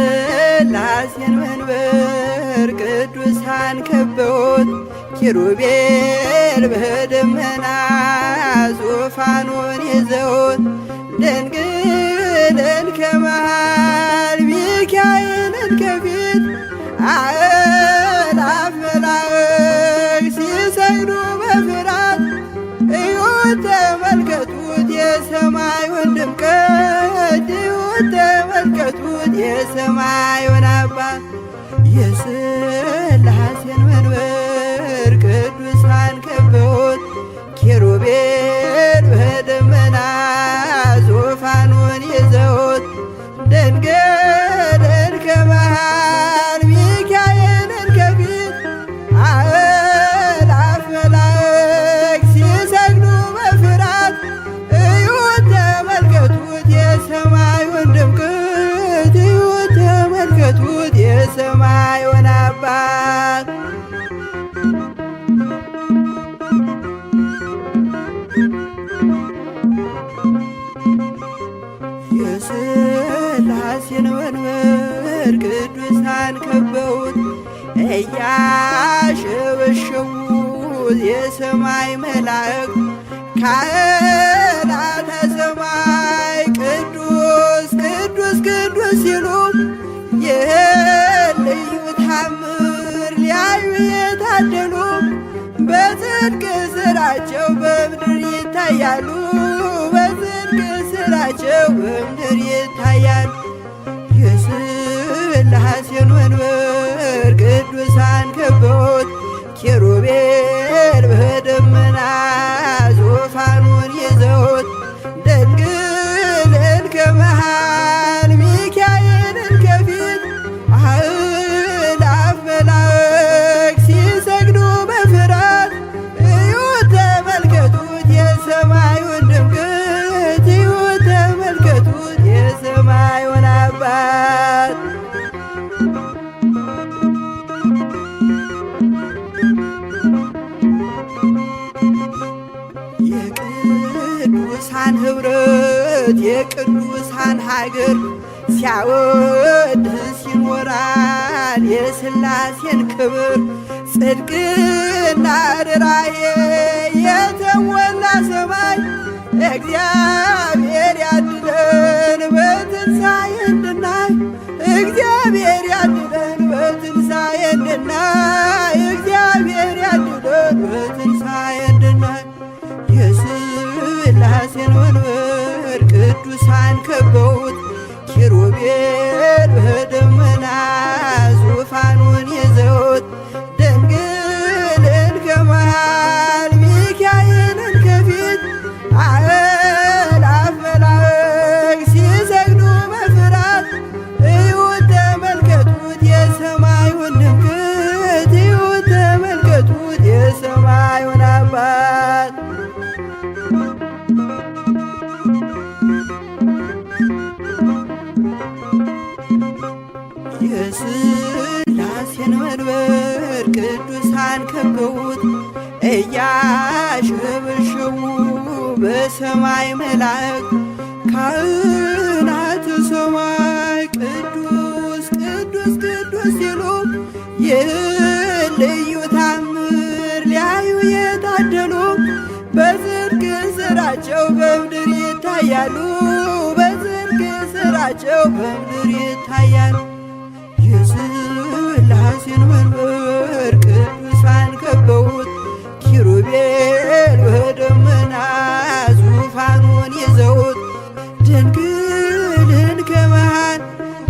የሥላሴን መንበር ቅዱሳን ከበውት ኪሩቤል በደመና ዙፋኑን ይዘውት ድንግልን ከመሃል ሚካኤልን ከፊት አእላፍ መላእክት ሲሰግዱ በፍርሃት እዩት ተመልከቱት የሰማዩን ድምቀት እዩት ተመልከቱት የሰማዩን አባት የሥላሴን መንበር ቅዱሳን ከበውት ኪሩቤል በደመና ዙፋኑን ይዘውት ድንግልን ከመሃል ሚካኤልን ከፊት አእላፍ መላእክት ሲሰግዱ በፍርሃት እዩት ተመልከቱት የሰማዩን ድምቀት እዩት ተመልከቱት የሰማዩን አባት የሥላሴን መንበር ቅዱሳን ከበውት እያሸበሸቡት የሰማይ መላእክት ካህናተ ሰማይ ቅዱስ ቅዱስ ቅዱስ ሲሉ ይህን ልዩ ታምር ሊያዩ የታደሉ በጽድቅ ሥራቸው በምድር ይታያሉ በጽድቅ ሥራቸው በምድር ይታያሉ። የሥላሴን መንበር ቅዱሳን ከበውት ኪሩቤል በደመና ዙፋኑን ይዘውት ድንግልን ከመሃል ሚካኤልን ከፊት አእላፍ መላእክት ሲሰግዱ በፍርሃት እዩት ተመልከቱት የሰማዩን ድምቀት እዩት ተመልከቱት የሰማዩን አባት የቅዱሳን ኅብረት የቅዱሳን ሀገር ሲያወድስ ይኖራል የሥላሴን ክብር ጽድቅና ርራዬ የተሞላ ሰማይ እግዚአብሔር ያድለን በትንሣኤ እንድናይ እግዚአብሔር ያድለን በትንሣኤ እንድናይ እግዚአብሔር ያድለን በትንሣኤ እንድናይ የሥላሴን መንበር ቅዱሳን ከበውት ኪሩቤል በደመና ዙፋኑን ይዘውት ድንግልን ከመሃል ሚካኤልን ከፊት አእላፍ መላእክት ሲሰግዱ በፍርሃት እዩት ተመልከቱት የሰማዩን ድምቀት እዩት ተመልከቱት የሰማዩን አባት የሥላሴን መንበር ቅዱሳን ከበውት እያሸበሸቡ በሰማይ መላእክት ካህናተ ሰማይ ቅዱስ ቅዱስ ቅዱስ ሲሉ ይህን ልዩ ታምር ሊያዩ የታደሉ በጽድቅ ሥራቸው በምድር ይታያሉ በጽድቅ ሥራቸው በምድር ይታያሉ። የሥላሴን መንበር ቅዱሳን ከበውት ኪሩቤል በደመና ዙፋኑን ይዘውት ድንግልን ከመሃል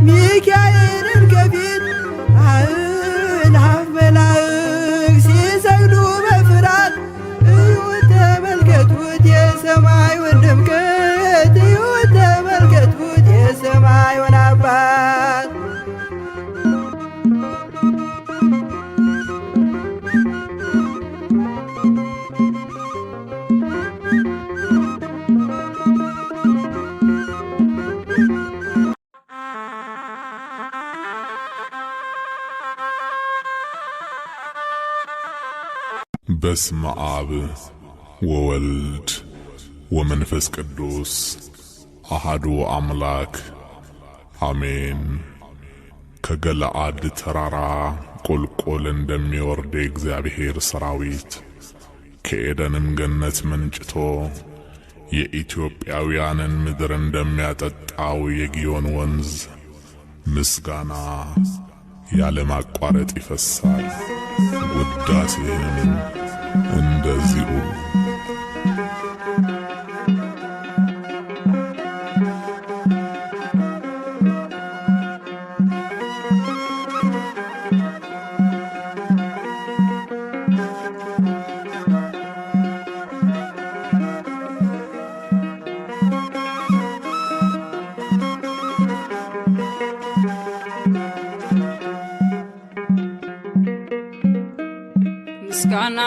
ሚካኤልን ከፊት አእላፍ መላእክት ሲሰግዱ በፍርሃት እዩት ተመልከቱት የሰማዩን ድምቀት እዩት ተመልከቱት የሰማዩን አባት በስመ አብ ወወልድ ወመንፈስ ቅዱስ አሐዱ አምላክ አሜን። ከገለዓድ ተራራ ቁልቁል እንደሚወርድ የእግዚአብሔር ሰራዊት ከኤደንም ገነት መንጭቶ የኢትዮጵያውያንን ምድር እንደሚያጠጣው የጊዮን ወንዝ ምስጋና ያለማቋረጥ ይፈሳል። ውዳሴም እንደዚሁ። ምስጋና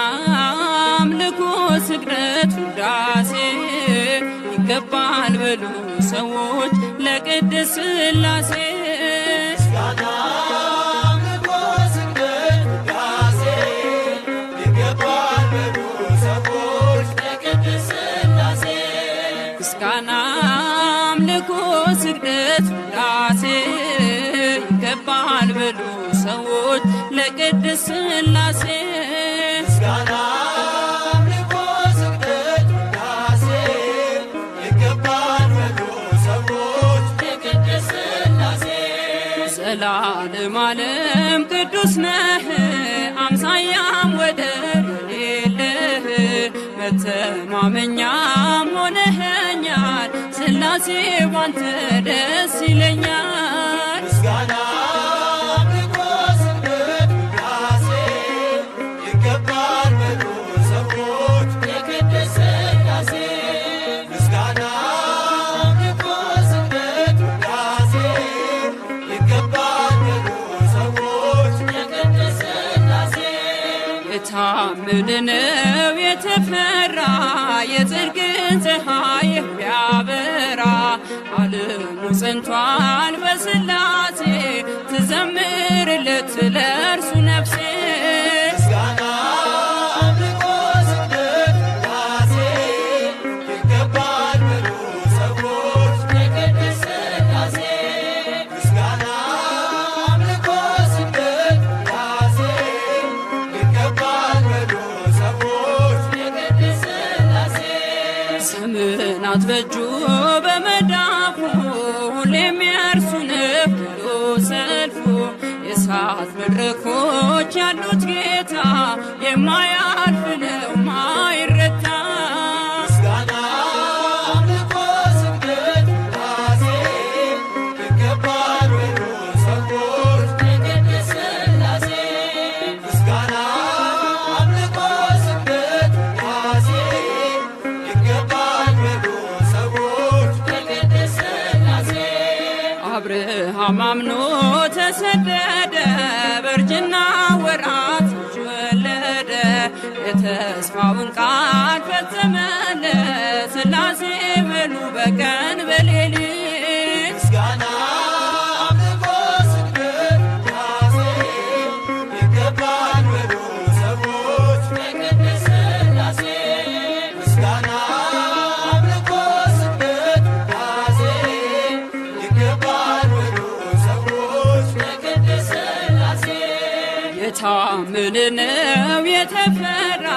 አምልኮ ስግደት ውዳሴ ይገባል በሉ ሰዎች ለቅድስት ሥላሴ። ምስጋና አምልኮ ስግደት ውዳሴ ይገባል በሉ ሰዎች ለቅድስት ሥላሴ። ምስጋና አምልኮ ስግደት ውዳሴ ይገባል በሉ ሰዎች ለቅድስት ሥላሴ። ምስጋና አምልኮ ስግደት ውዳሴ ይገባል በሉ ሰዎች ለቅድስት ሥላሴ። ዘላለም ዓለም ቅዱስ ነህ አምሳያም ወደር የሌለህ መተማመኛም ሆነኸኛል ሥላሴ ባንተ ደስ ይለኛል። ምስጋና አምልኮ ስግደት ውዳሴ ይገባል በሉ ሰዎች ለቅድስት ሥላሴ። ምስጋና አምልኮ ስግደት ውዳሴ ይገባል በሉ ሰዎች ለቅድስት ሥላሴ። የታመነ ነው የተፈራ የጽድቅን ፀሐይ የሚያበራ ዓለሙ ጸንቷል በሥላሴ ትዘምርለት ለእርሱ ነፍሴ። ምስጋና አምልኮ ስግደት ውዳሴ ይገባል በሉ ሰዎች ለቅድስት ሥላሴ። ምስጋና አምልኮ ስግደት ውዳሴ ይገባል በሉ ሰዎች ለቅድስት ሥላሴ። ዘመናት በእጁ በመዳፉ ሁሌም የእርሱ ነው ሁሉ ሰልፉ። የእሳት መድረኮች ያሉት ጌታ የማያልፍ ነው ማይረታ። ምስጋና አምልኮ ስግደት ውዳሴ ይገባል በሉ ሰዎች ለቅድስት ሥላሴ። ምስጋና አምልኮ ስግደት ውዳሴ ይገባል በሉ ሰዎች ለቅድስት ሥላሴ። አብርሃም አምኖ ተሰደደ በእርጅና ወራት ልጅ ወለደ። የተስፋውን ቃል ፈጸመለት ሥላሴ በሉ በቀን በሌሊት። ምስጋና አምልኮ ስግደት ውዳሴ ይገባል በሉ ሰዎች ለቅድስት ሥላሴ። ምስጋና አምልኮ ስግደት ውዳሴ ይገባል በሉ ሰዎች ለቅድስት ሥላሴ። የታመነ ነው የተፈራ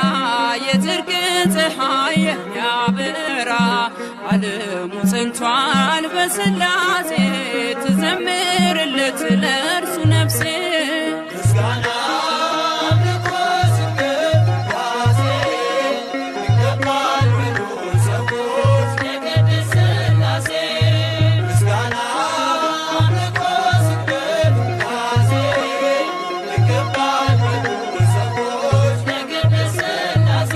የጽድቅን ፀሐይ የሚያበራ ዓለሙ ጸንቷል በሥላሴ ትዘምርለት ለእርሱ ነፍሴ። ምስጋና አምልኮ ስግደት ውዳሴ ይገባል በሉ ሰዎች ለቅድስት ሥላሴ። ምስጋና አምልኮ ስግደት ውዳሴ ይገባል በሉ ሰዎች ለቅድስት ሥላሴ።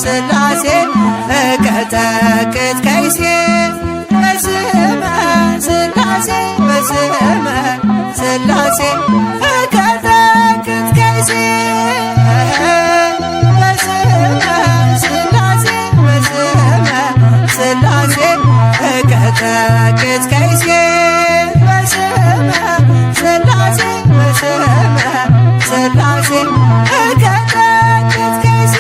ስላሴ እቀጠቅጥ ከይሴ በስመ ስላሴ በስመ ስላሴ እቀጠቅጥ ከይሴ በስመ ስላሴ በስመ ስላሴ እቀጠቅጥ ከይሴ በስመ ስላሴ በስመ ስላሴ እቀጠቅጥ ከይሴ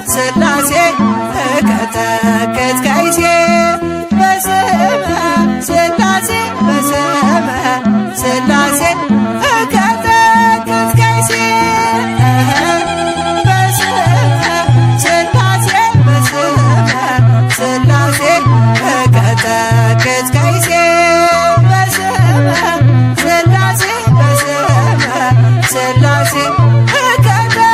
ስላሴ እቀጠቅጥ ከይሴ በስመ ስላሴ በስመ ስላሴ እቀጠቅጥ ከይሴ በስመ ስላሴ በስመ ስላሴ እቀጠቅጥ ከይሴ በስመ ስላሴ በስመ ስላሴ እቀጠቅጥ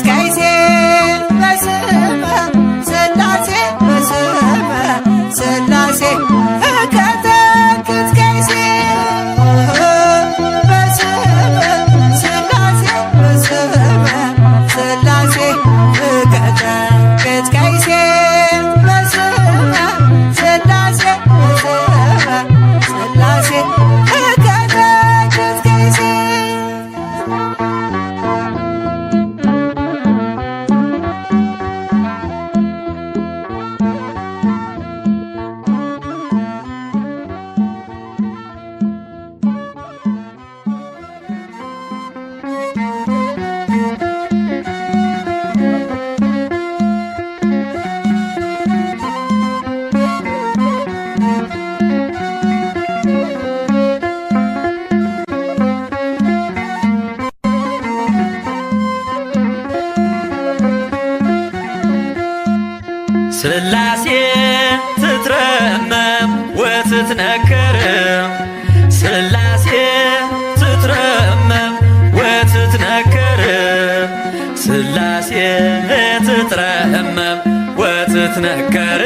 ከይሴ በስመ ስላሴ በስመ ስላሴ እቀጠቅጥ ከይሴ በስመ ስላሴ በስመ ስላሴ እቀጠቅጥ ከይሴ በስመ ስላሴ በስመ ስላሴ እቀጠቅጥ ከይሴ ስላሴ ትትረመም ወትትነከር ስላሴ ትትረመም ወትትነከር ስላሴ ትትረመም ወትትነከር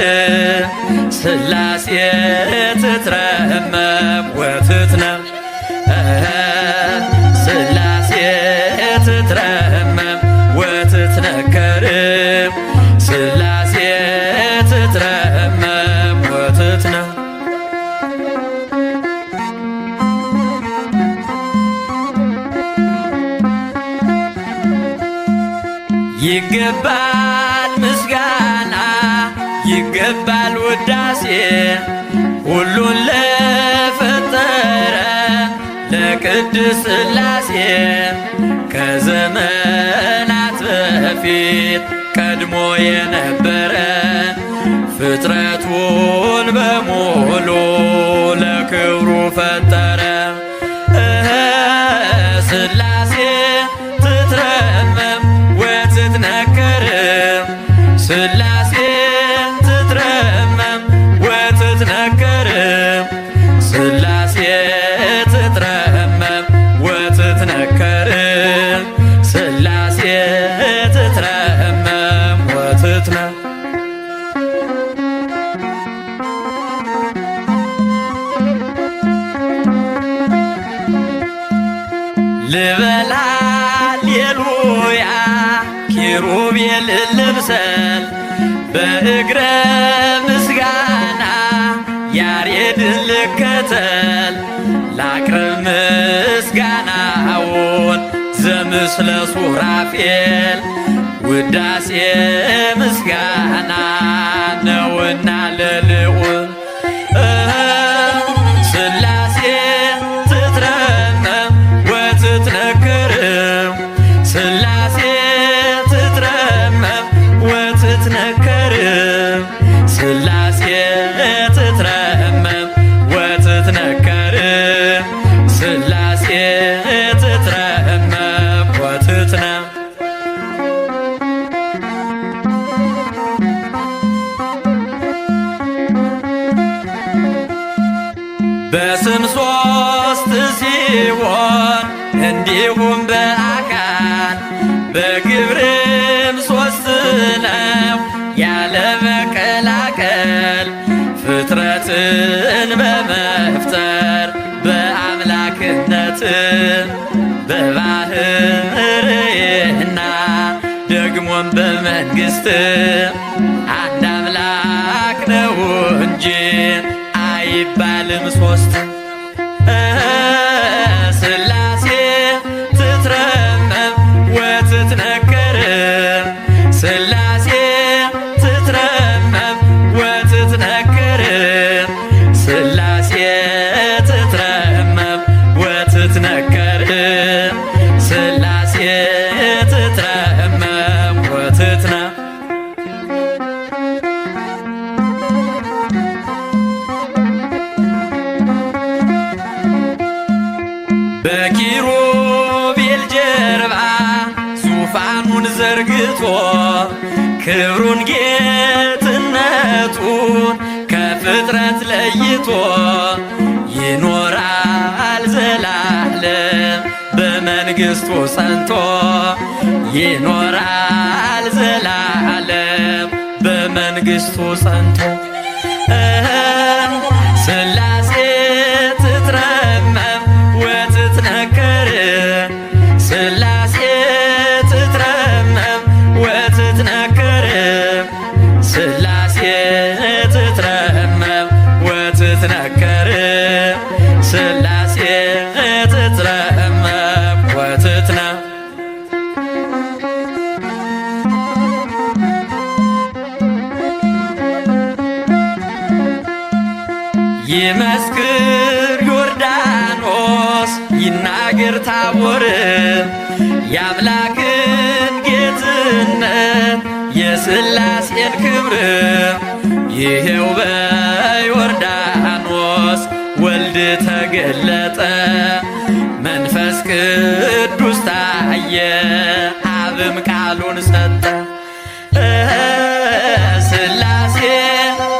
ስላሴ ትትረመም ወትትነም ስላሴ ትትረመም ወትትነከር ስላሴ ትትረመም ወትትነም ይገባል ምስጋና ይገባል ውዳሴ ሁሉን ለፈጠረ ለቅድስት ስላሴ ከዘመናት በፊት ቀድሞ የነበረ ፍጥረቱን በሙሉ ለክብሩ ፈጠረ። ስላሴ ትትረመም ወትትነከር ስላሴ ትትረመም ወትትነከር ሃሌሉያ ኪሩቤል ልብሰል በእግረ ምስጋና ያሬድን ልከተል ላቅርብ ምስጋናውን ዘምስለ ሱራፌል ውዳሴ ምስጋና ነውና ለልዑል ሥላሴ ትትረመም ወትትነከርም ሥላሴ ትትረመም ወትትነከርም ሥላሴ ትትረመም ወትትነከርም ሥላሴ ትትረመም ወትትነም በስም ሦስት ሲሆን እንዲሁም በአካል በግብርም ሦስት ነው ያለ መቀላቀል ፍጥረትን በመፍጠር በአምላክነት በባህርይና ደግሞም በመንግሥት አንድ አምላክ ነው እንጂ አይባልም ሦስት ሥላሴ ትትረመም ወትትነከርም ሥላሴ ትትረመም ወትትነከርም ሥላሴ ትትረመም ወትትነከርም ሥላሴ ትትረመም ወትትነም በኪሩቤል ጀርባ ዙፋኑን ዘርግቶ ክብሩን ጌትነቱን ከፍጥረት ለይቶ ይኖራል ዘላለም በመንግሥቱ ጸንቶ ይኖራል ዘላለም በመንግሥቱ ጸንቶ ሥላሴ ትትረመም ወትትነከርም ሥላሴ ትትረመም ወትትነከርም ሥላሴ ትትረመም ወትትነከርም ሥላሴ ትትረመም ወትትነም ይመስክር ዮርዳኖስ ይናገር ታቦር የአምላክን ጌትነት የሥላሴን ክብር ይሄው በዮርዳኖስ ወልድ ተገለጠ መንፈስ ቅዱስ ታየ አብም ቃሉን ሰጠ ሥላሴ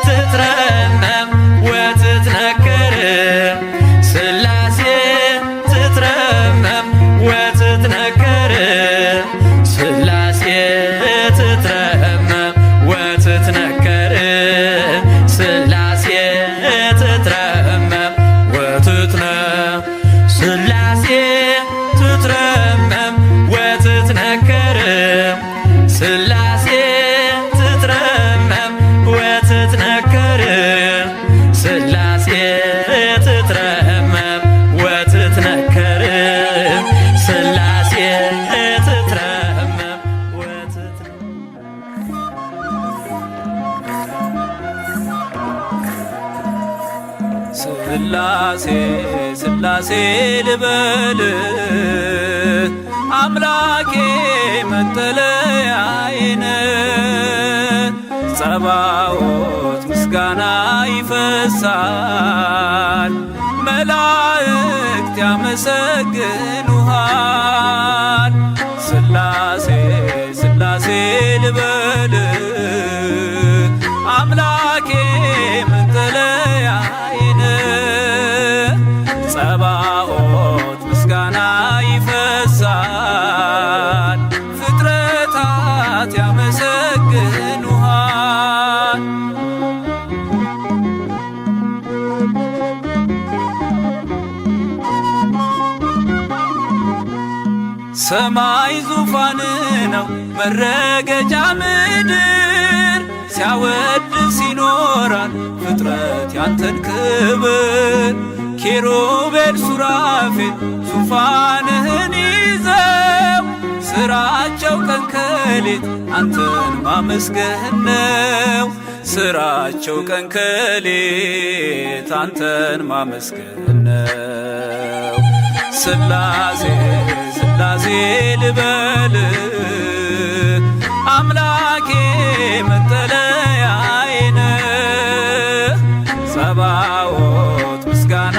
ትትረመም ወትትነከርም ሥላሴ ትትረመም ወትትነከርም ሥላሴ ትትረመም ወትትነከርም ሥላሴ ትትረመም ወትትነም ሥላሴ ትትረመም ወትትነከርም ሥላሴ ትትረመም ወትትነከርም ሥላሴ ትትረመም ወትትነከርም ሥላሴ ትትረመም ሥላሴ ሥላሴ ልበል አምላኬ መጠለያዬን ጸባዖት ምስጋና ይፈሳል መላእክት ያመሰግኑሃል ሥላሴ ሥላሴ ልበል አምላኬ መጠለያዬን ጸባዖት ምስጋና ይፈሳል ፍጥረታት ያመሰግኑሃል ሰማይ ዙፋን ነው መረገጫ ምድር ሲያወድስ ይኖራል ፍጥረት ያንተን ክብር። ኪሩቤል ሱራፌል ዙፋንህን ይዘው ስራቸው ቀን ከሌት አንተን ማመስገን ነው። ስራቸው ቀን ከሌት አንተን ማመስገን ነው። ስላሴ ስላሴ ልበል አምላኬ መጠለያዬ ነህ። ጸባዖት ምስጋና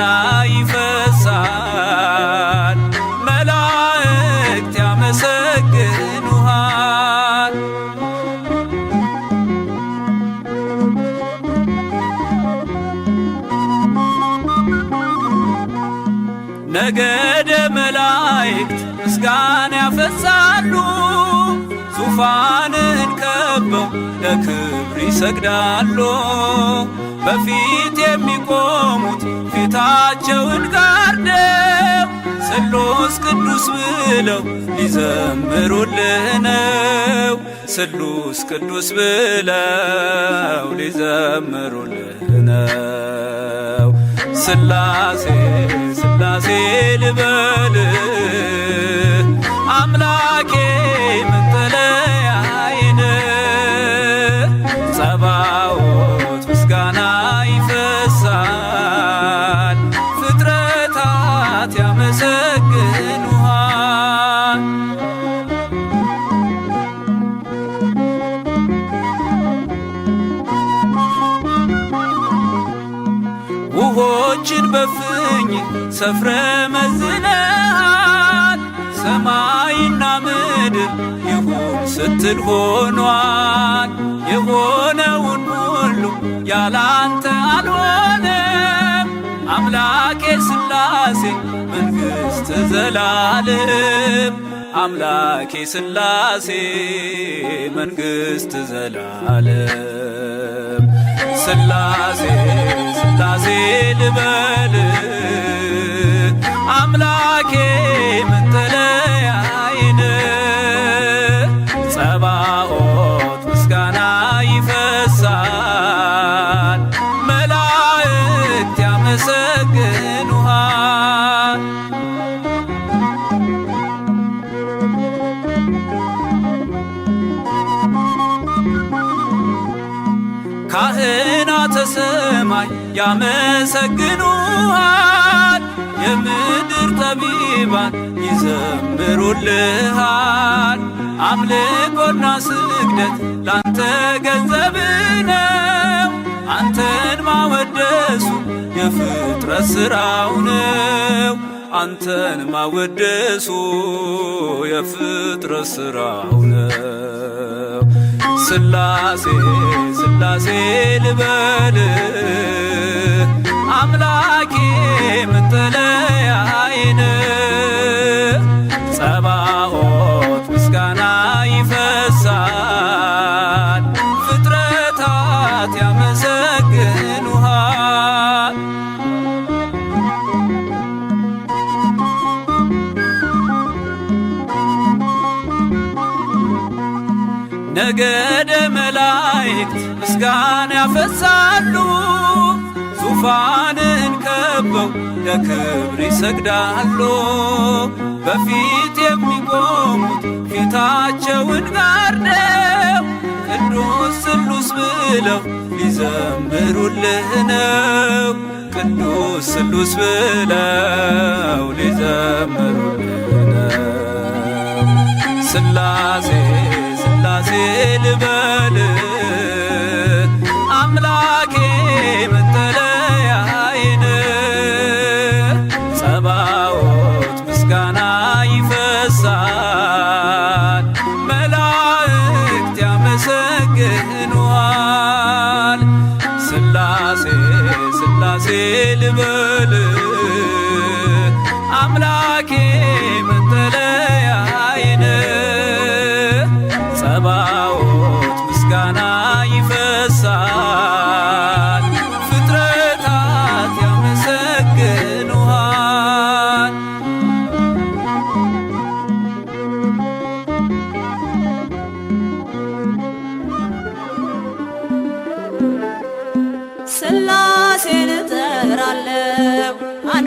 ይፈሳል መላእክት ያመሰግኑሃል። ነገደ መላእክት ምስጋና ያፈሳሉ ዙፋንን ከበው ለክብር ይሰግዳሉ። በፊት የሚቆሙት ፊታቸውን ጋርደው ስሉስ ቅዱስ ብለው ሊዘምሩልህ ነው። ስሉስ ቅዱስ ብለው ሊዘምሩልህ ነው። ስላሴ ስላሴ ልበል አምላኬ መጠለያዬ ነህ። ጸባዖት ምስጋና ይፈሳል ፍጥረታት ያመሰግኑሃል። ውሆችን በፍኝ ሰፍረ መዝነሃል። ሰማይና ምድር ይሁን ስትል ሆኗል። የሆነውን ሁሉ ያላንተ አልሆነም። አምላኬ ስላሴ መንግሥት ዘላለም። አምላኬ ስላሴ መንግሥት ዘላለም። ስላሴ ስላሴ ልበል አምላኬ መጠለያዬ ነህ። ጸባዖት ምስጋና ይፈሳል መላእክት ያመሰግኑሃል። ካህናተ ሰማይ ያመሰግኑሃል። የምድር ጠቢባን ይዘምሩልሃል። አምልኮና ስግደት ላንተ ገንዘብ ነው። አንተን ማወደሱ የፍጥረት ሥራው ነው። አንተን ማወደሱ የፍጥረት ሥራው ነው። ስላሴ ስላሴ ልበል አምላኬ መጠለያዬ ነህ። ጸባዖት ምስጋና ይፈሳል ፍጥረታት ያመሰግኑሃል። ነገደ መላእክት ምስጋና ያፈሳሉ ዙፋንን ከበው ለክብር ይሰግዳሉ። በፊት የሚቆሙት ፊታቸውን ጋርደው ቅዱስ ስሉስ ብለው ሊዘምሩልህ ነው። ቅዱስ ስሉስ ብለው ሊዘምሩልህ ነው። ስላሴ ስላሴ ልበል አምላኬ መጠለያዬ ነህ። ጸባዖት ምስጋና ይፈሳል መላእክት ያመሰግኑሃል። ስላሴ ስላሴ ልበል አምላኬ መጠለያዬ ነህ። ጸባዖት ምስጋና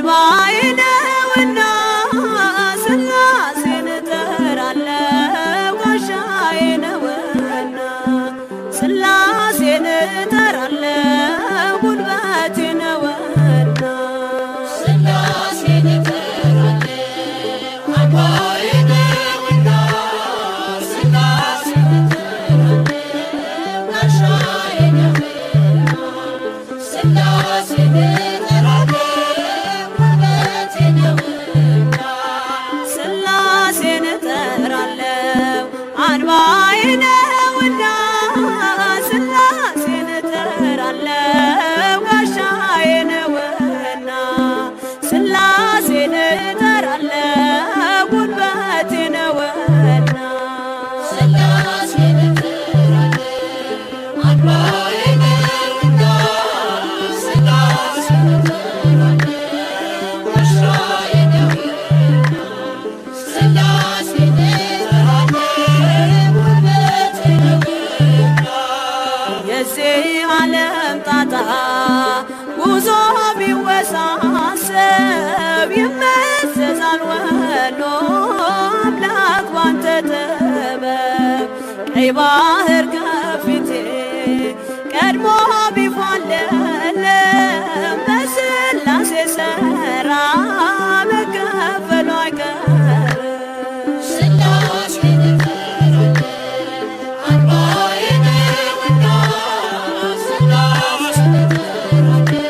አንባዬ ነውና ሥላሴን እጠራለሁ ጋሻዬ ነውና ሥላሴን እጠራለሁ ጉልበቴ ነውና ሥላሴን እጠራለሁ አንባዬ ነውና ሥላሴን እጠራለሁ ጋሻዬ ነውና ሥላሴን ሥላሴን እጠራለሁ አንባዬ ነውና ሥላሴን እጠራለሁ ጋሻዬ ነውና ሥላሴን እጠራለሁ ጉልበቴ ነውና ሥላሴን እጠራለሁ አንባዬ ነውና ሥላሴን እጠራለሁ ጋሻዬ ነውና ሥላሴን እጠራለሁ ጉልበቴ ነውና የዚህ ዓለም ጣጣ ጉዞ ቢወሳሰብ ይመዘዛል ወሎ አምላክ ባንተ ጥበብ ቀይ ባህር ከፊቴ ቀድሞ ቢፋለለም በሥላሴ ሥራ መከፈሉ አይቀርም ሥላሴን እጠራለሁ አንባዬ ነውና ሥላሴን እጠራለሁ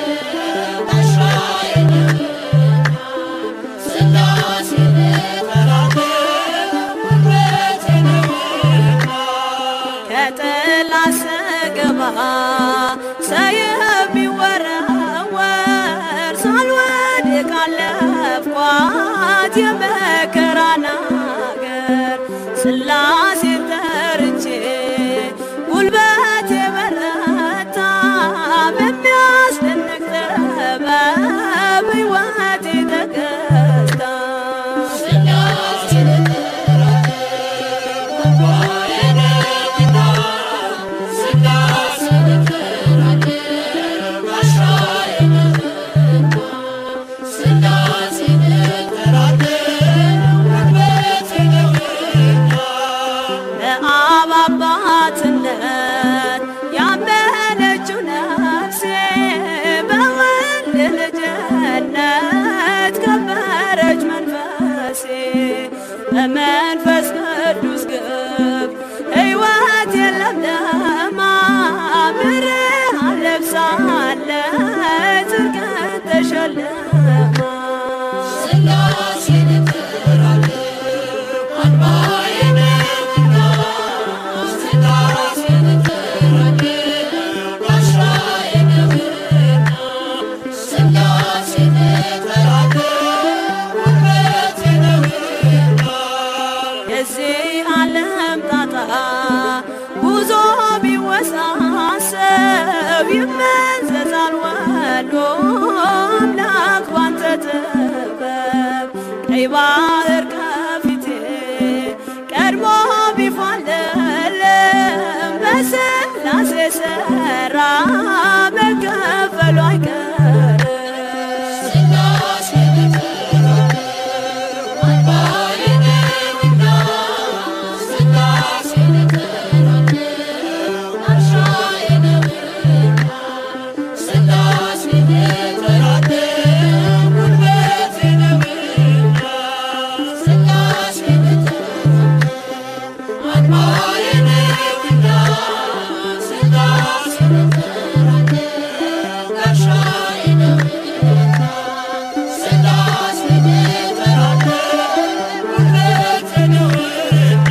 ጋሻዬ ነውና ሥላሴን እጠራለሁ ጉልበቴ ነውና ከጠላት ስገባ ሰይፍ ቢወረወር ሳልወድቅ አለፍኳት የመከራን አገር ሥላሴን ጠርቼ ጉልበቴ በረታ በሚያስደንቅ ጥበብ ሕይወቴ ተገዝታ ሥላሴን እጠራለሁ አንባዬ ነውና ሥላሴን እጠራለሁ ጋሻዬ ነውና ሥላሴን እጠራለሁ ጉልበቴ ነውና በአብ አባትነት ያመነችው ነፍሴ በወልድ ልጅነት ከበረች መንፈሴ በመንፈስ ቅዱስ ግብ ሕይወት የለምለማ ብርሃን ለብሳለች ጽድቅን ተሸልማ ሥላሴን እጠራለሁ አንባዬ ነውና ሥላሴን እጠራለሁ ጋሻዬ ነውና ሥላሴን እጠራለሁ ጉልበቴ ነውና የዚህ ዓለም ጣጣ ጉዞ ቢወሳሰብ ይመዘዛል ወሎ አምላክ ባንተ ጥበብ ቀይ ባህር ከፊቴ ቀድሞ ቢፋለለም በሥላሴ ሥራ መከፈሉ አይቀርም ሥላሴን እጠራለሁ አንባዬ ነውና ሥላሴን እጠራለሁ ጋሻዬ ነውና ሥላሴን እጠራለሁ ጉልበቴ ነውና ሥላሴን እጠራለሁ አንባዬ ነውና ሥላሴን እጠራለሁ ጋሻዬ ነውና ሥላሴን እጠራለሁ ጉልበቴ ነውና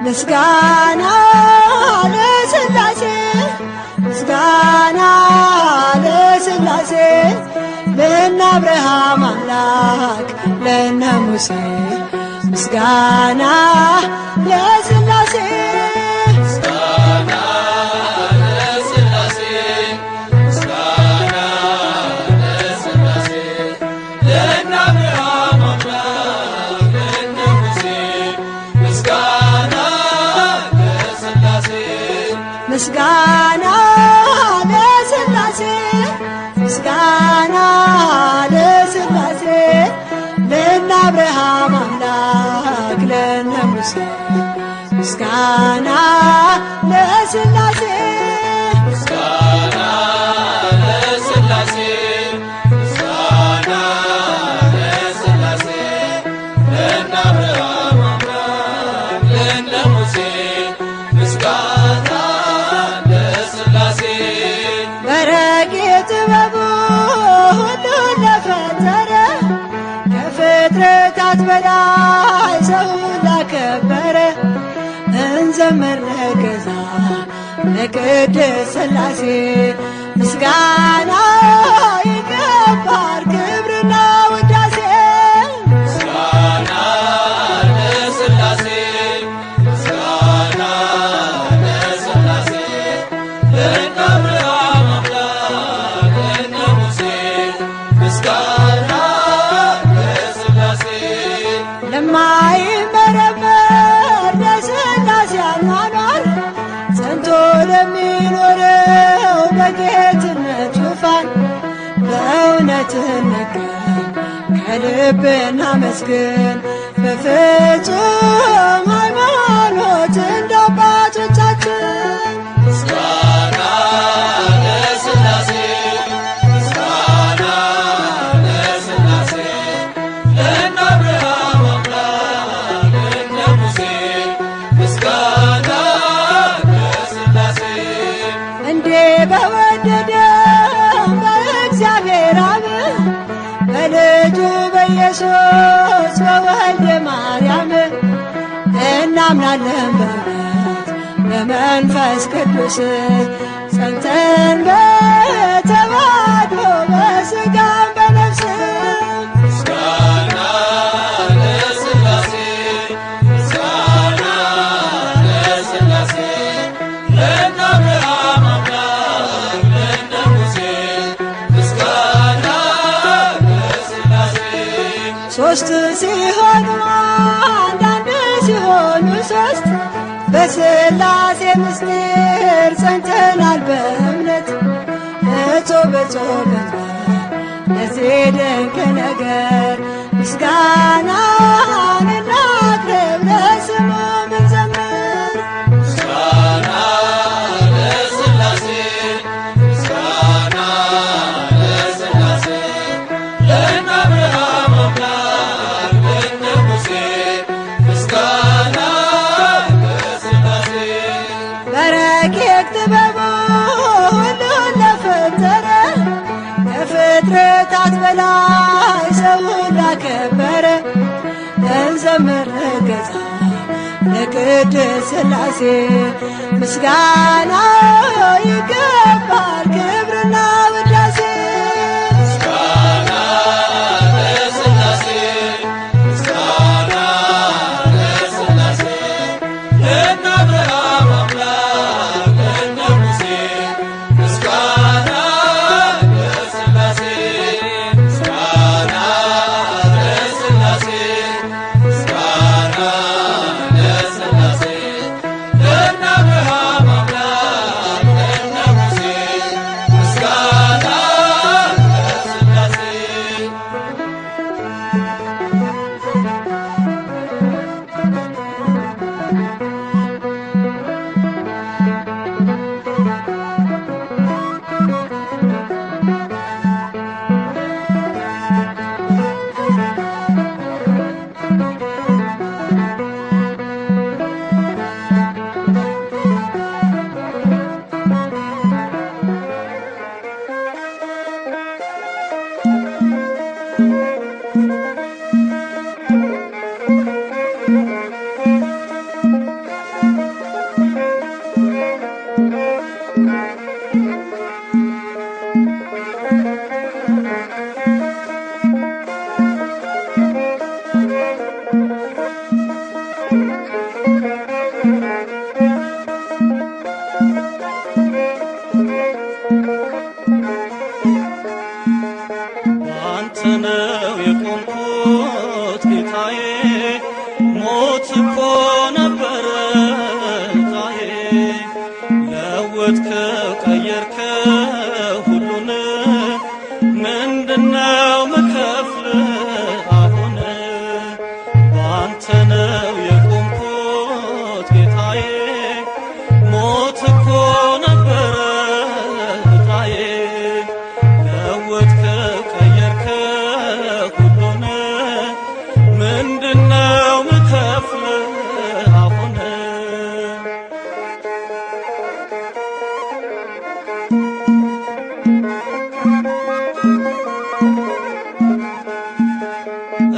ምስጋና ለሥላሴ ምስጋና አብርሃም አምላክ ለነ ሙሴ ምስጋና ለሥላሴ ምስጋና ለሥላሴ ምስጋና ለሥላሴ ለነ አብርሃም አምላክ ለነ ሙሴ ምስጋና ለሥላሴ ምስጋና ለሥላሴ ምስጋና ለሥላሴ ለነ አብርሃም አምላክ ለነ ሙሴ ምስጋና ለሥላሴ በረቂቅ ጥበቡ ሁሉን ለፈጠረ ከፍጥረታት በላይ ሰውን ላከበረ እንዘምር ለገዛ ለቅድስት ሥላሴ ምስጋና ይገባል ክብርና ውዳሴ ምስጋና ለሥላሴ ምስጋና ለሥላሴ ለነ አብርሃም አምላክ ለነ ሙሴ ምስጋና ለሥላሴ ለማይመረመር ለሥላሴ አኗኗር ጸንቶ ለሚኖረው በጌትነት ዙፋን በእውነት እንገኝ ከልብ እናመስግን በፍጹም ሃይማኖት እንደ አባቶቻችን ምስጋና ለሥላሴ ምስጋና ለሥላሴ ለነ አብርሃም አምላክ ለነ ሙሴ ምስጋና ለሥላሴ እንዴ በወደደ በእግዚአብሔር አብ በልጁ በኢየሱስ በወልደ ማርያም እናምናለን በእውነት በመንፈስ ቅዱስ ጸንተን በተዋሕዶ በሥጋም በነፍስ ምስጋና ለሥላሴ ምስጋና ለሥላሴ ለነ አብርሃም አምላክ ለነ ሙሴ ምስጋና ለሥላሴ ሦስት ሲሆኑ አንዳንድ ሲሆኑ ሦስት በሥላሴ ምስጢር ጸንተናል በእምነት እጾም እጾም ለዚህ ድንቅ ነገር ምስጋናን እናቅርብ ለስሙ እንዘምር ምስጋና ለሥላሴ ምስጋና ለሥላሴ ለነ አብርሃም አምላክ ለነ ሙሴ ምስጋና ለሥላሴ በረቂቅ ጥበቡ ሁሉን ለፈጠረ ከፍጥረታት በላይ ሰውን ላከበረ እንዘምር ገዛ ለቅድስት ሥላሴ ምስጋና ይገባል ክብርና ውዳሴ ምስጋና ለሥላሴ ምስጋና ለሥላሴ ለነ አብርሃም አምላክ ለነ ሙሴ ምስጋና ለሥላሴ ምስጋና ለሥላሴ ምስጋና ለሥላሴ ለነ አብርሃም አምላክ ለነ ሙሴ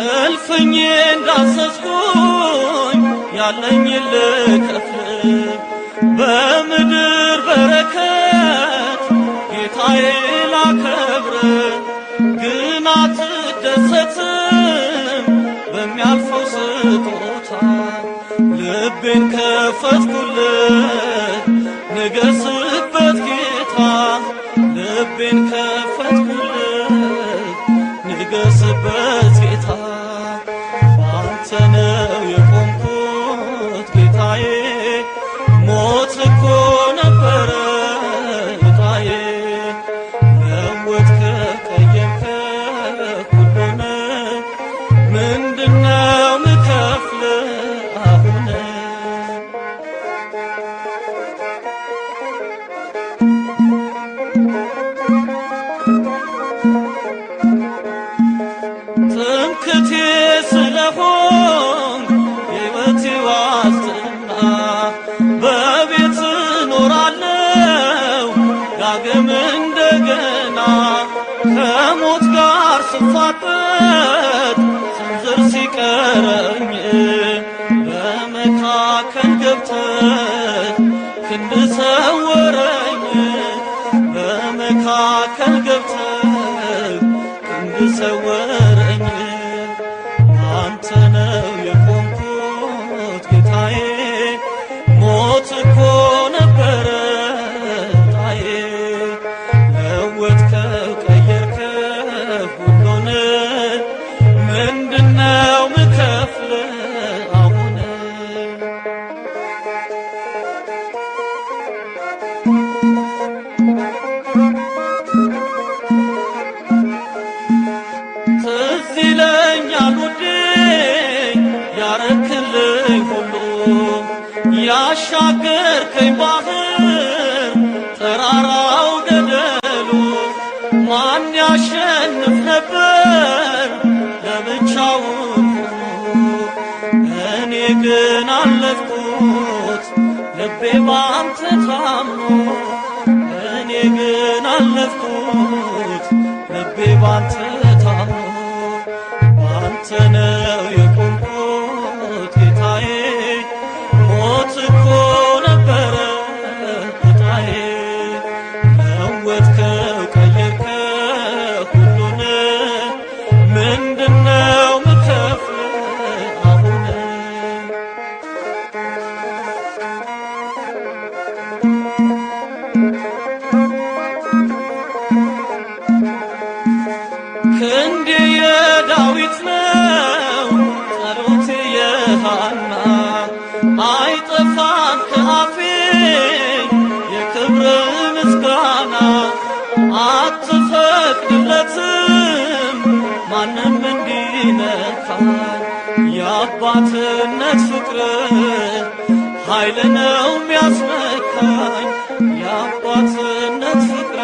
እልፍኝ እንዳዘዝኩኝ ያለኝ ልከፍል በምድር በረከት ጌታዬ ላከብር ግን አትደሰትም በሚያልፈው ስጦታ ልቤን ከፈትኩለት ንገስበት ጌታ ልቤን ከፈትኩለት ንገስበት ጌታ ባንተ ነው የቆምኩት ጌታዬ ሞት እኮ ነበረ ዕጣዬ ለወጥከ ቀየርከ ሁሉን ምንድነው ምከፍል አሁን ትምክህቴ ስለሆንክ የሕይወቴ ዋስትና በቤት እኖራለሁ ዳግም እንደገና ከሞት ጋር ስፋጠጥ ስንዝር ሲቀረኝ በመካከል ገብተህ ክንድ ሰወረኝ በመካከል ገብተህ ክንድ ሰወረኝ አንተ ነው የቆምኩት ጌታዬ ሞት እኮ ነበረ ዕጣዬ ለወጥከው ቀየርከው ሁሉን ምንድነው ምከፍል አሁን ትዝ ይለኛል ውዴ ያረክልኝ ሁሉ ያሻገርከኝ ባህር ተራራው ገደሉ ማን ያሸንፍ ነበር ለብቻውን እኔ ግን አለፍኩት ልቤ ባንተ ታምኖ እኔ ግን አለፍኩት ልቤ ባንተ ታምኖ ባንተ ነው የቆምኩት ጌታዬ ሞት እኮ ነበረ ዕጣዬ ለወጥከው ቀየርከው ሁሉን ምንድነው ምከፍል አሁን ክንዴ የዳዊት ነው ጸሎቴ የሃና አይጠፋም ከአፌ የክብር ምስጋና አትፈቅድለትም ማንም እንዲነካኝ የአባትነት ፍቅር ኃይል ነው ሚያስነካኝ የአባትነት ፍቅር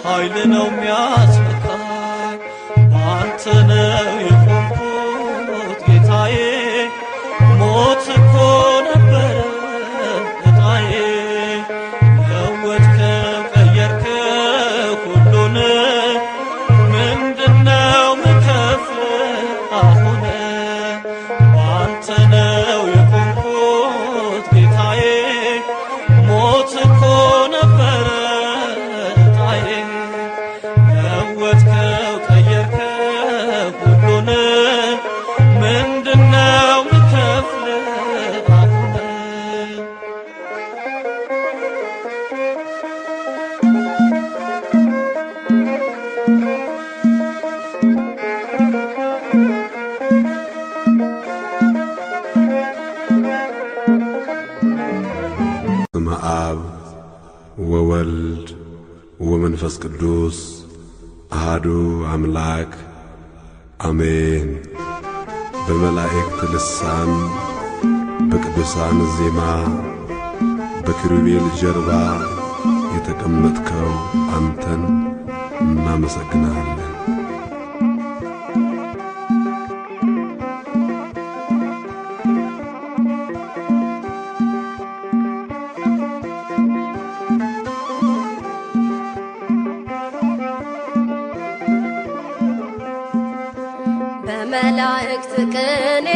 ኃይል ነው ሚያስነካኝ ባንተ ነው የቆምኩት ጌታዬ ሞት እኮ ነበረ ዕጣዬ ለወጥከው ቀየርከው ሁሉን ምንድነው ምከፍል አሁን ባንተ ነው የቆምኩት ጌታዬ ሞት እኮ ነበረ ዕጣዬ ለወጥከው ቀየርከው ሁሉን ምንድነው ምከፍል አሁን በስመ አብ ወወልድ ወመንፈስ ቅዱስ አሐዱ አምላክ አሜን። በመላእክት ልሳን በቅዱሳን ዜማ በኪሩቤል ጀርባ የተቀመጥከው አንተን እናመሰግናለን። በመላእክት ቅኔ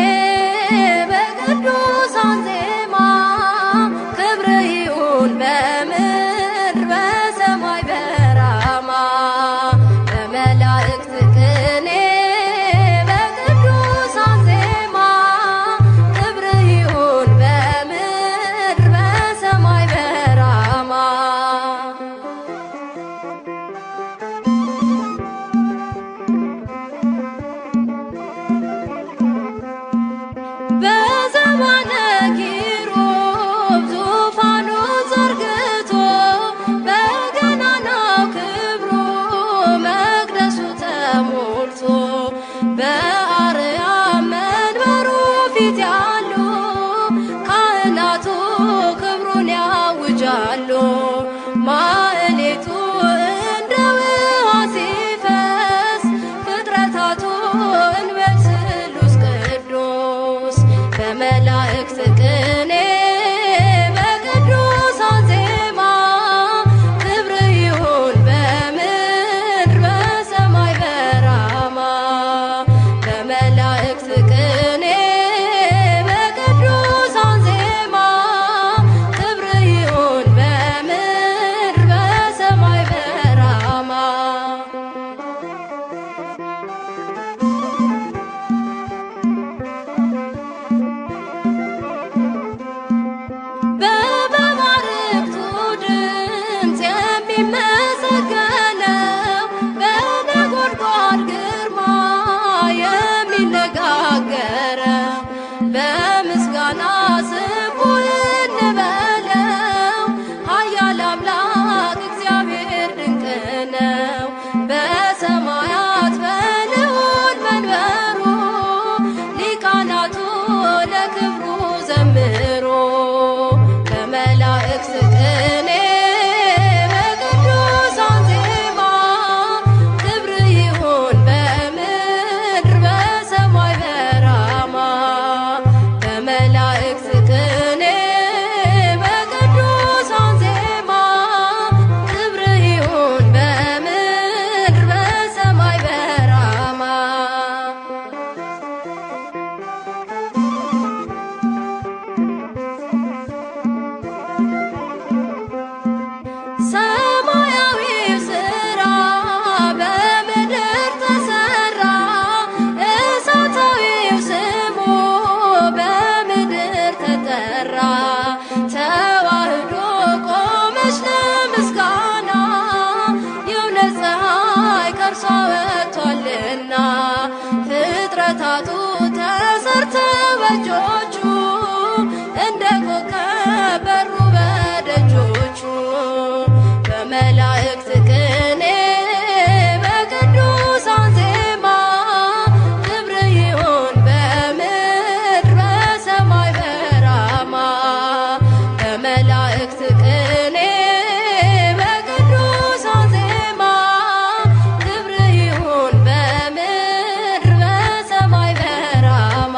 በቅዱሳን ዜማ ክብር ይሁን በምድር በሰማይ በራማ በመላእክት ቅኔ በቅዱሳን ዜማ ክብር ይሁን በምድር በሰማይ በራማ በዘባነ ኪሩብ ዙፋኑ ዘርግቶ በገናናው ክብሩ መቅደሱ ተሞልቶ በአርያም መንበሩ ፊት ያሉ ካህናቱ ክብሩን ያውጃሉ። ማዕሌቱ እንደ ውሃ ሲፈስ ፍጥረታቱ እንበል ስሉስ ቅዱስ በመላእክት ቅኔ በቅዱሳን ዜማ ክብር ይሁን በምድር በሰማይ በራማ በመላእክት ቅኔ በቅዱሳን ዜማ ክብር ይሁን በምድር በሰማይ በራማ በመባርክቱ ድምፅ የሚመሰገነው በነጎድጓድ ግርማ የሚነጋገረው በምስጋና ስሙ እንበለው ኃያል አምላክ እግዚአብሔር ድንቅ ነው። በሰማያት በልዑል መንበሩ ሊቃናቱ ለክብሩ ዘምሩ በመላእክት ቅኔ በቅዱሳን ዜማ ክብር ይሁን በምድር በሰማይ በራማ በመላእክት ቅኔ በቅዱሳን ዜማ ክብር ይሁን በምድር በሰማይ በራማ ሰማያዊው ሥራ በምድር ተሰራ እሳታዊው ስሙ በምድር ተጠራ ተዋህዶ ቆመች ለምስጋና የእውነት ፀሐይ ከእርሷ ወጥቷልና ፍጥረታቱ ተሰርተው በእጆቹ እንደ ኮከብ በሩ በደጆቹ በመላእክት ቅኔ በቅዱሳን ዜማ ክብር ይሁን በምድር በሰማይ በራማ በመላእክት ቅኔ በቅዱሳን ዜማ ክብር ይሁን በምድር በሰማይ በራማ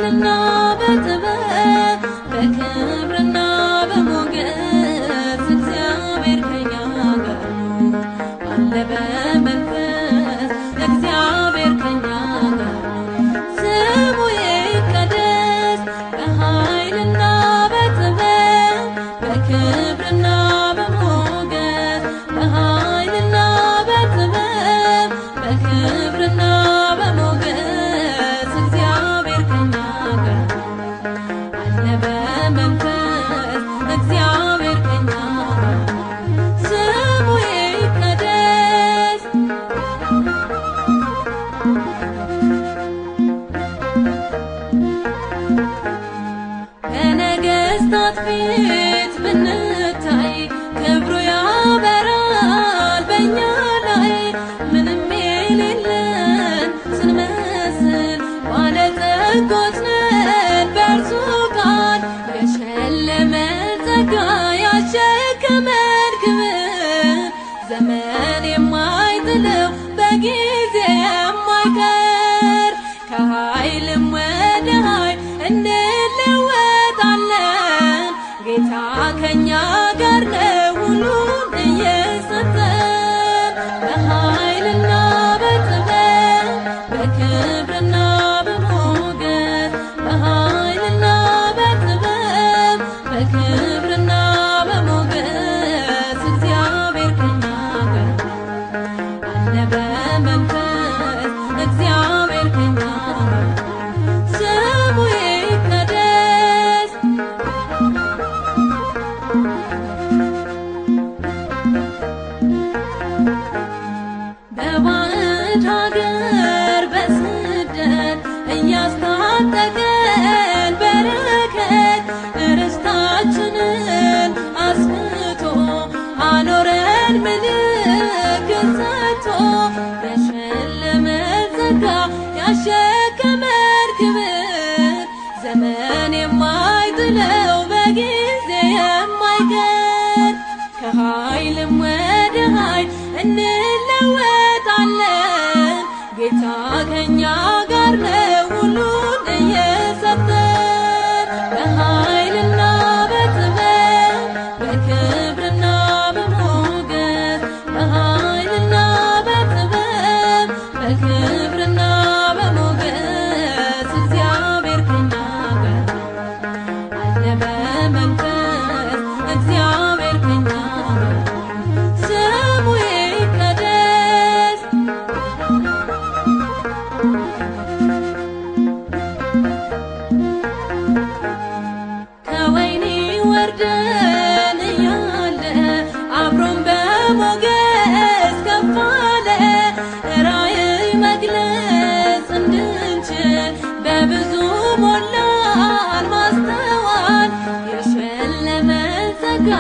በኃይልና በጥበብ በክብርና በሞገስ እግዚአብሔር ከኛ ጋር ነው አለ በመንፈስ እግዚአብሔር ከኛ ጋር ነው። ስሙ ይቀደስ በኃይልና በጥበብ በክብርና በሞገስ በኃይልና በጥበብ በክብርና በሞገስ እግዚአብሔር ከኛ ጋር አለ በመንፈስ እግዚአብሔር ከኛ ጋር ስሙ ይቀደስ። በነገሥታት ፊት ብንታይ ክብሩ ያበራል በእኛ ላይ ምንም የሌለን ስንመስል ባለጸጎች ነን በእርሱ ቃል የሸለመን ጸጋ ያሸከመን ክብር ዘመን የማይጥለው በጊዜ የማይቀር ከኃይልም ወደ ኃይል እንለወጣለን ጌታ ከኛ ጋር ነው ሁሉን እየሰጠን በኃይልና በጥበብ በክብርና በሞገስ በኃይልና በጥበብ በክብርና በሞገስ እግዚአብሔር ከኛ ጋር አለ በመንፈስ እግዚአብሔር ከኛ ጋር ስሙ ይቀደስ። በባዕድ ሀገር በስደት እያስታጠቀን በረከት ርስታችንን አስፍቶ አኖረን ምልክት ሰጥቶ የሸለመን ጸጋ ያሸከመን ክብር ዘመን የማይጥለው በጊዜ የማይቀር ከኃይልም ወደ ኃይል እንለወጣለን ጌታ ከኛ ጋር ነው ሁሉን እየሰጠን በኃይልና በጥበብ በክብርና በሞገስ በኃይልና በጥበብ በክብርና በሞገስ እግዚአብሔር ከኛ ጋር አለ በመንፈስ እግዚአብሔር ከኛ ጋር ስሙ ይቀደስ። ከወይኒ ወርደን እያለ አብሮን በሞገስ ከፍ አለ ራእይ መግለጽ እንድንችል በብዙ ሞላን ማስተዋል የሸለመን ጸጋ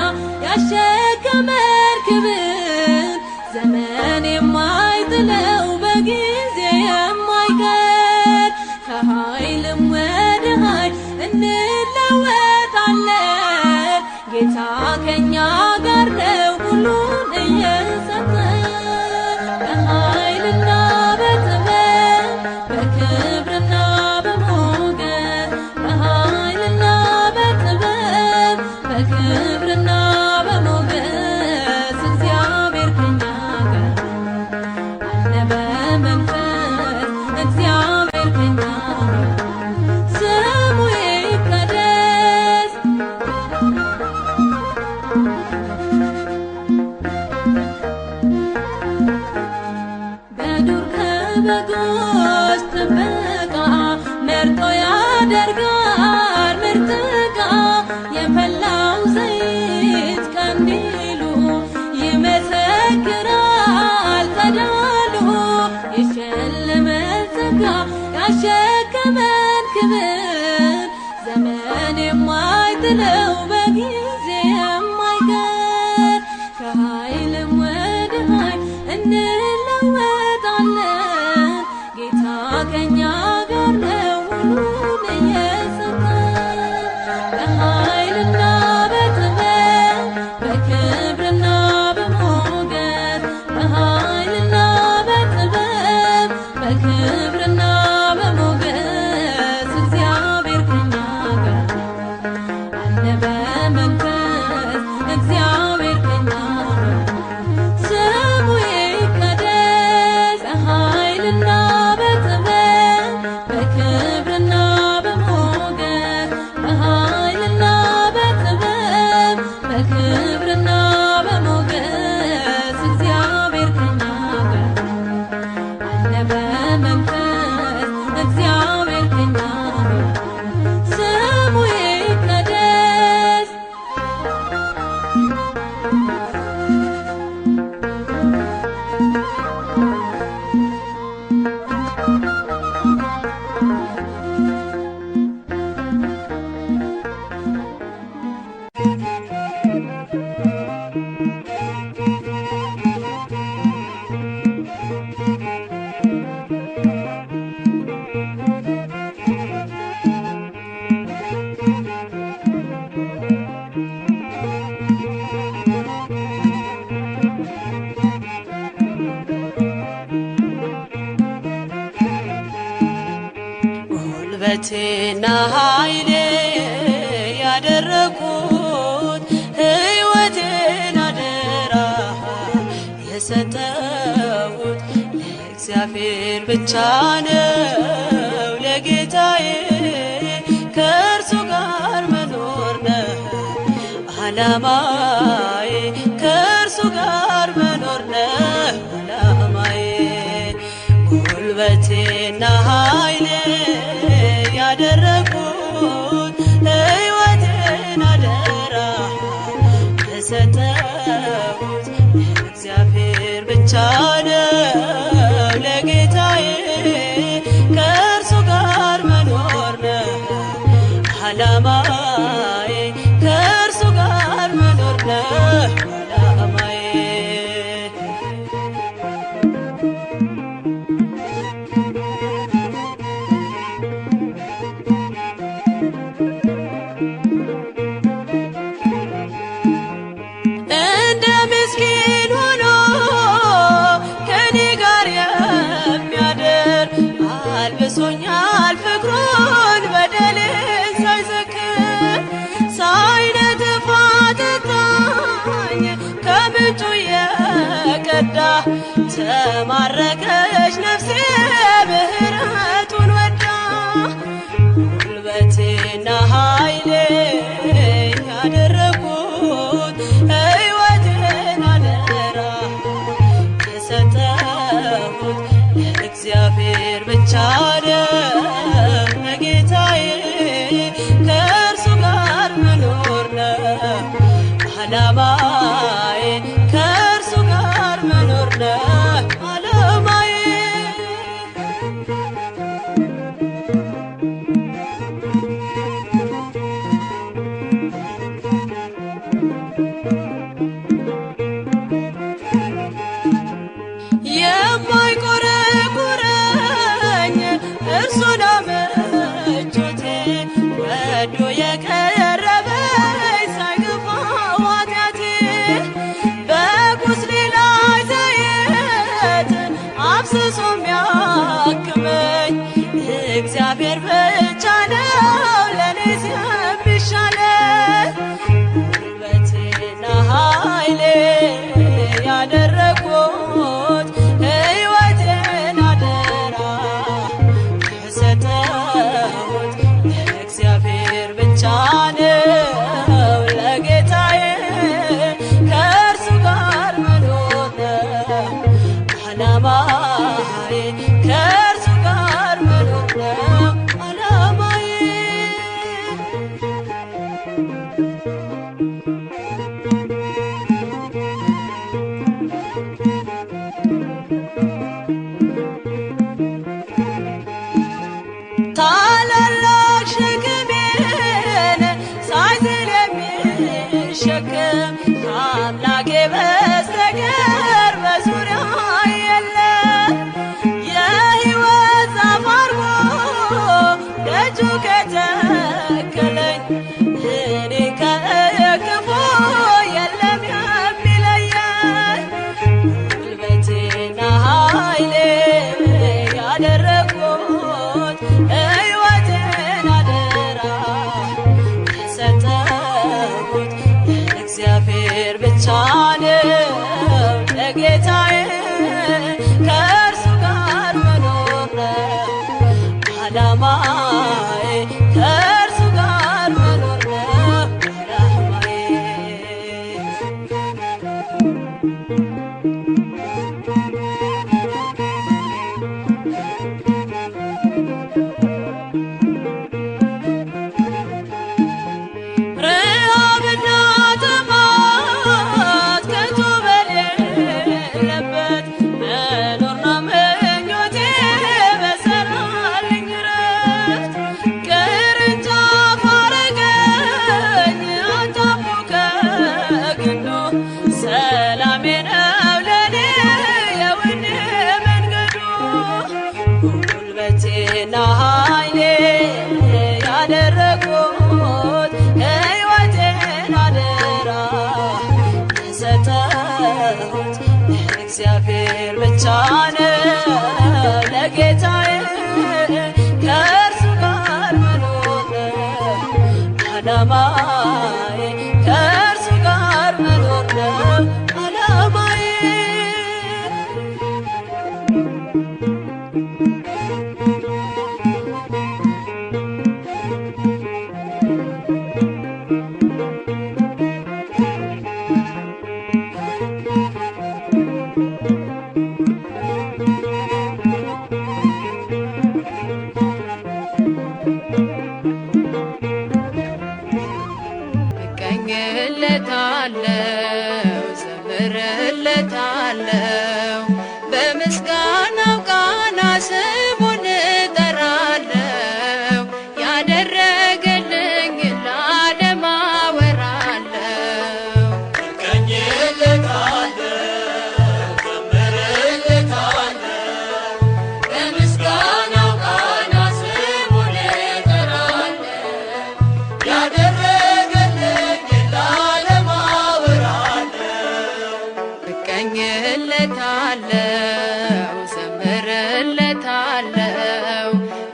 ያሸከመን ክብር ዘመን የማይጥለው በጊዜ የማይቀር ከኃይልም ወደ ኃይል እንለወጣለን ጌታ ከኛ ጋር ነው ሁሉን እየሰጠን በኃይልና በጥበብ በክብርና በሞገስ በኃይልና በጥበብ በክብርና በሞገስ እግዚአብሔር ከኛ ጋር አለ በመንፈስ እግዚአብሔር ከኛ ጋር ስሙ ይቀደስ። በዱር ከበጎች ጥበቃ መርጦ ያደርጋል ምርጥ ዕቃ የፈላው ዘይት ቀንዲሉ ይመሰክራል ጸዳሉ የሸለመን ጸጋ ያሸከመን ክብር ዘመን የማይጥለው በጊዜ የማይቀር ከኃይልም ወደ ኃይል እንለወጣለን ጌታ ከኛ ጋር ነው ሁሉን እየሰጠን በኃይልና በጥበብ በክብርና በሞገስ በኃይልና በጥበብ በክብርና በሞገስ እግዚአብሔር ጉልበቴና ኃይሌ ያደረኩት ሕይወቴን አደራ የሰጠሁት ለእግዚአብሔር ብቻ ነው ለጌታዬ ከእርሱ ጋር መኖር ነው ዓላማዬ ከእርሱ ጋር መኖር ነው ዓላማዬ ጉልበቴና ኃይሌ ያደረኩት ሕይወቴን አደራ የሰጠሁት ለእግዚአብሔር ብቻ ነው ለጌታዬ ከእርሱ ጋር መኖር ነው ዓላማዬ ከእርሱ ጋር መኖር ነው ዓላማዬ እንደ ምስኪን ሆኖ ከኔ ጋር የሚያድር አልብሶኛል ፍቅሩን በደሌን ሳይዘክር ሳይነጥፍ አጠጣኝ ከምንጩ የቀዳ ተማረከች ነፍሴ ምሕረቱን ወዳ ጉልበቴና ኃይሌ ያደረኩት ሕይወቴን አደራ የሰጠሁት ለእግዚአብሔር ብቻ ነው ለጌታዬ ከእርሱ ጋር መኖር ነው ዓላማዬ ከእርሱ ጋር መኖር ነው ዓላማዬ የማይቆረቁረኝ እርሱ ነው ምቾቴ ወዶ የቀረበኝ ሳይገፋው ኃጢአቴ በቁስሌ ላይ ዘይት አፍስሶ የሚያክመኝ እግዚአብሔር ብቻ ነው ለእኔስ የሚሻለኝ ጉልበቴና ኃይሌ ያደረኩት ሕይወቴን አደራ የሰጠሁት ለእግዚአብሔር ብቻ ነው ለጌታዬ ከእርሱ ጋር መኖር ነው ዓላማዬ ከእርሱ ጋር መኖር ነው ዓላማዬ ታላላቅ ሸክሜን ሳይዝል የሚሸከም ከአምላኬ በስተቀር በዙሪያ የለም የሕይወት ዛፍ አድርጎ ደጁ ከተከለኝ እኔ ከክፉ የለም የሚለየኝ ጉልበቴና ኃይሌ ያደረኩት ሕይወቴን አደራ የሰጠሁት ለእግዚአብሔር ብቻ ነው ለጌታዬ ከእርሱ ጋር መኖር ነው ዓላማዬ ከእርሱ ጋር መኖር ነው ዓላማዬ ረሃብና ጥማት ከቶ በሌለበት መኖር ነው ምኞቴ በሰራልኝ ረፍት ቅርንጫፍ አረገኝ አጣብቆ ከግንዱ ሰላሜ ነው ለኔ የውዴ መንገዱ ጉልበቴና ኃይሌ ያደረኩት ሕይወቴን አደራ የሰጠሁት ለእግዚአብሔር ብቻ ነው ለጌታዬ ከእርሱ ጋር ሰማይ ከእርሱ ጋር መኖር ነው ዓላማዬ። እቀኝለታለሁ ዘምርለታለሁ በምስጋናው ቃና ስሙን እጠራለሁ ያደረገልኝ ለዓለም አወራለሁ። በምስጋናው ቃና ስሙን እጠራለሁ ያደረገልኝ ለዓለም አወራለሁ። እቀኝለታለሁ ዘምርለታለሁ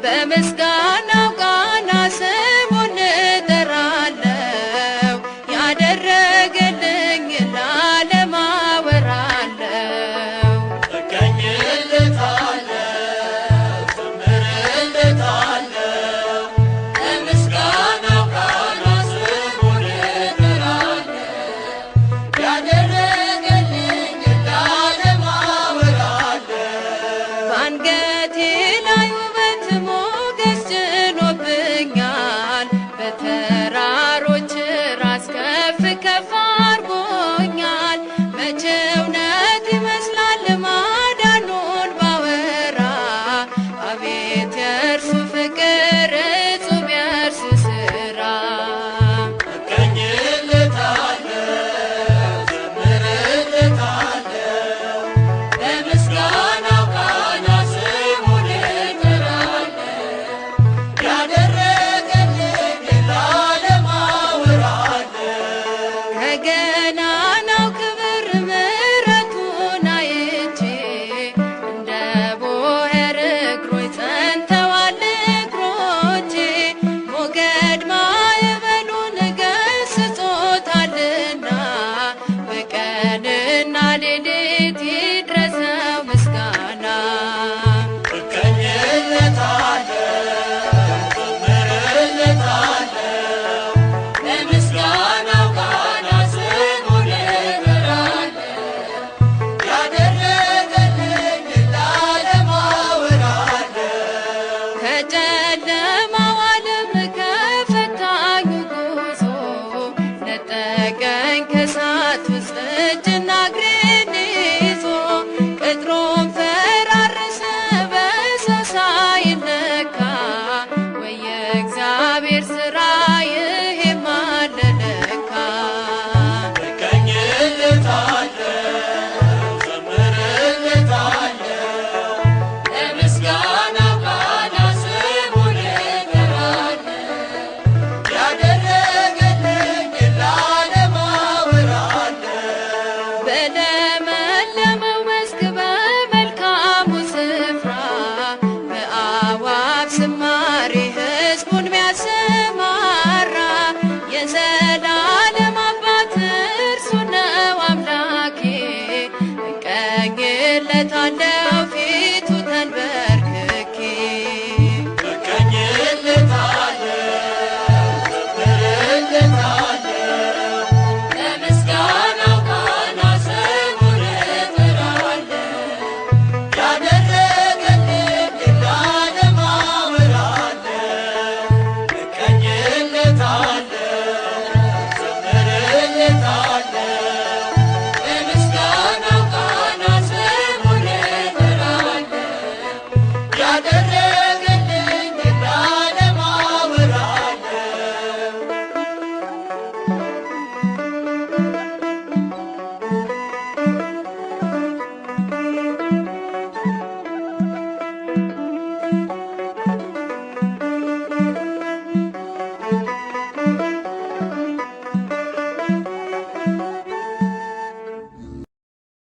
በምስጋናው ቃና ስሙን እጠራለሁ ያደረገልኝ ለዓለም አወራለሁ። በምስጋናው ቃና ስሙን እጠራለሁ ያደረገልኝ ለዓለም አወራለሁ። በአንገቴ ላይ ውበት ሞገስ ጭኖብኛል በተራሮች ራስ ከፍ ከፍ አድርጎኛል። መቼ እውነት ይመስላል ማዳኑን ባወራ አቤት የእርሱ ፍቅር እጹብ የእርሱ ሥራ። በምስጋናው ቃና ስሙን እጠራለሁ ያደረገልኝ ለዓለም አወራለሁ። ከገናናው ክብር ምሕረቱን አይቼ እንደ ቦዔር እግሮች ጸንተዋል እግሮቼ። ሞገድ ማዕበሉን ገስጾታልና በቀንና ሌሊት ይድረሰው ምስጋና። በምስጋናው ቃና ስሙን እጠራለሁ ያደረገልኝ ለዓለም አወራለሁ። ከጨለማ